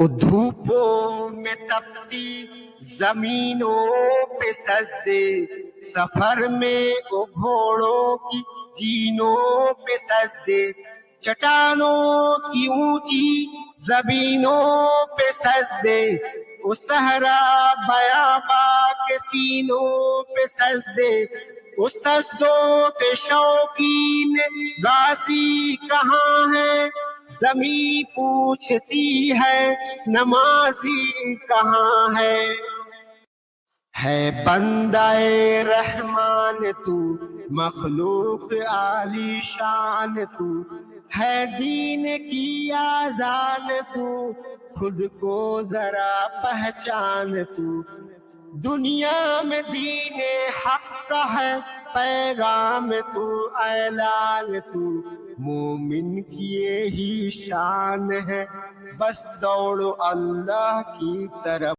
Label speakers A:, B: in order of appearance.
A: धूपों में तपती जमीनों पे सजदे, सफर में वो घोड़ों की जीनों पे सजदे, चट्टानों की ऊंची जमीनों पे सजदे, वो सहरा बयाबा के सीनों पे सजदे, उस सजदों के शौकीन गाजी कहाँ है, ज़मीं पूछती है नमाज़ी कहाँ है बंदाए रहमान तू, मखलूक आली शान तू, है दीन की आज़ान तू, खुद को जरा पहचान तू, दुनिया में दीने हक का है पैगाम तू, ऐलान तू, मोमिन की ये ही शान है, बस दौड़ो अल्लाह की तरफ।